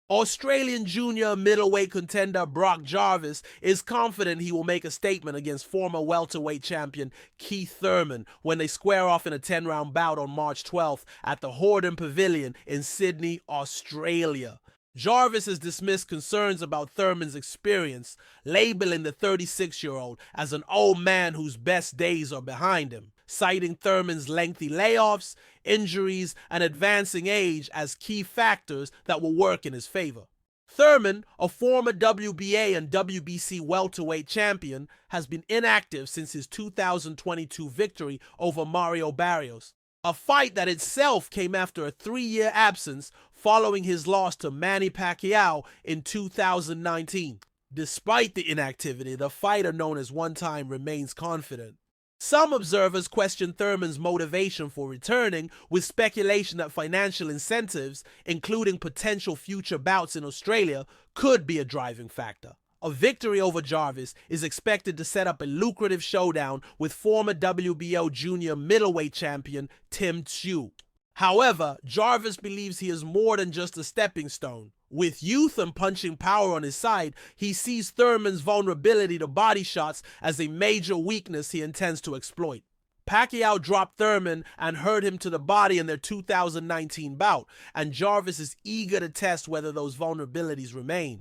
Australian junior middleweight contender Brock Jarvis is confident he will make a statement against former welterweight champion HIT Thurman when they square off in a 10-round bout on March 12th at the Hordern Pavilion in Sydney, Australia. Jarvis has dismissed concerns about Thurman's experience, labeling the 36-year-old as an old man whose best days are behind him, citing Thurman's lengthy layoffs, injuries, and advancing age as key factors that will work in his favor. Thurman, a former WBA and WBC welterweight champion, has been inactive since his 2022 victory over Mario Barrios, a fight that itself came after a 3-year absence following his loss to Manny Pacquiao in 2019. Despite the inactivity, the fighter known as One Time remains confident. Some observers question Thurman's motivation for returning, with speculation that financial incentives, including potential future bouts in Australia, could be a driving factor. A victory over Jarvis is expected to set up a lucrative showdown with former WBO junior middleweight champion Tim Tszyu. However, Jarvis believes he is more than just a stepping stone. With youth and punching power on his side, he sees Thurman's vulnerability to body shots as a major weakness he intends to exploit. Pacquiao dropped Thurman and hurt him to the body in their 2019 bout, and Jarvis is eager to test whether those vulnerabilities remain.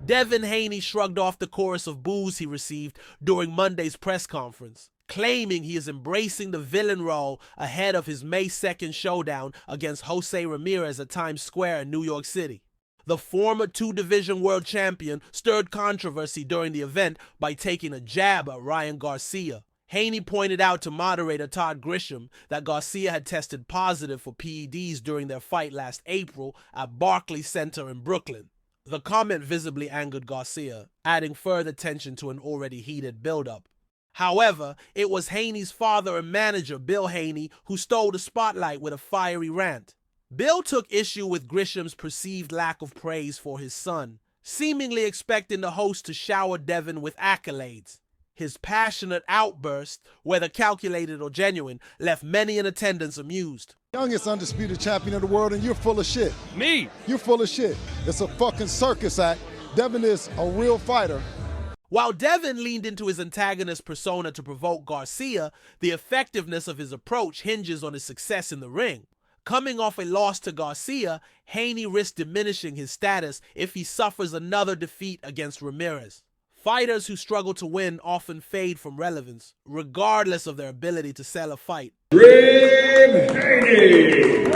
Devin Haney shrugged off the chorus of boos he received during Monday's press conference, claiming he is embracing the villain role ahead of his May 2nd showdown against Jose Ramirez at Times Square in New York City. The former two-division world champion stirred controversy during the event by taking a jab at Ryan Garcia. Haney pointed out to moderator Todd Grisham that Garcia had tested positive for PEDs during their fight last April at Barclays Center in Brooklyn. The comment visibly angered Garcia, adding further tension to an already heated build-up. However, it was Haney's father and manager, Bill Haney, who stole the spotlight with a fiery rant. Bill took issue with Grisham's perceived lack of praise for his son, seemingly expecting the host to shower Devin with accolades. His passionate outburst, whether calculated or genuine, left many in attendance amused. Youngest undisputed champion of the world, and you're full of shit. Me? You're full of shit. It's a fucking circus act. Devin is a real fighter. While Devin leaned into his antagonist persona to provoke Garcia, the effectiveness of his approach hinges on his success in the ring. Coming off a loss to Garcia, Haney risks diminishing his status if he suffers another defeat against Ramirez. Fighters who struggle to win often fade from relevance, regardless of their ability to sell a fight. Devin Haney!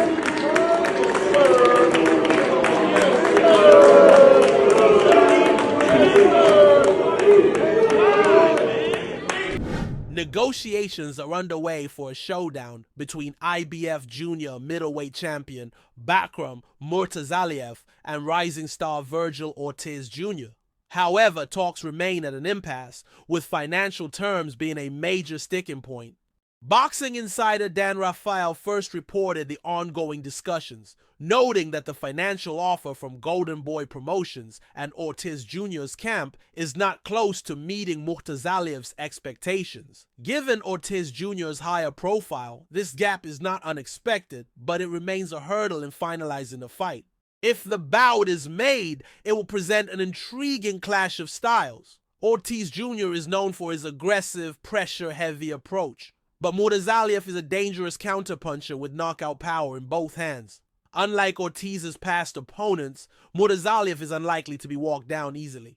Negotiations are underway for a showdown between IBF junior middleweight champion Bakhram Murtazaliev and rising star Vergil Ortiz Jr. However, talks remain at an impasse, with financial terms being a major sticking point. Boxing insider Dan Rafael first reported the ongoing discussions, noting that the financial offer from Golden Boy Promotions and Ortiz Jr.'s camp is not close to meeting Murtazaliev's expectations. Given Ortiz Jr.'s higher profile, this gap is not unexpected, but it remains a hurdle in finalizing the fight. If the bout is made, it will present an intriguing clash of styles. Ortiz Jr. is known for his aggressive, pressure-heavy approach, but Murtazaliev is a dangerous counterpuncher with knockout power in both hands. Unlike Ortiz's past opponents, Murtazaliev is unlikely to be walked down easily.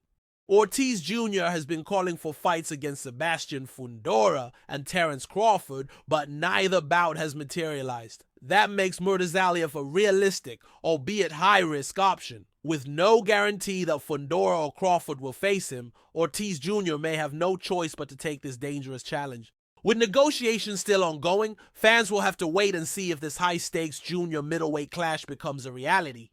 Ortiz Jr. has been calling for fights against Sebastian Fundora and Terence Crawford, but neither bout has materialized. That makes Murtazaliev a realistic, albeit high-risk option. With no guarantee that Fundora or Crawford will face him, Ortiz Jr. may have no choice but to take this dangerous challenge. With negotiations still ongoing, fans will have to wait and see if this high-stakes junior middleweight clash becomes a reality.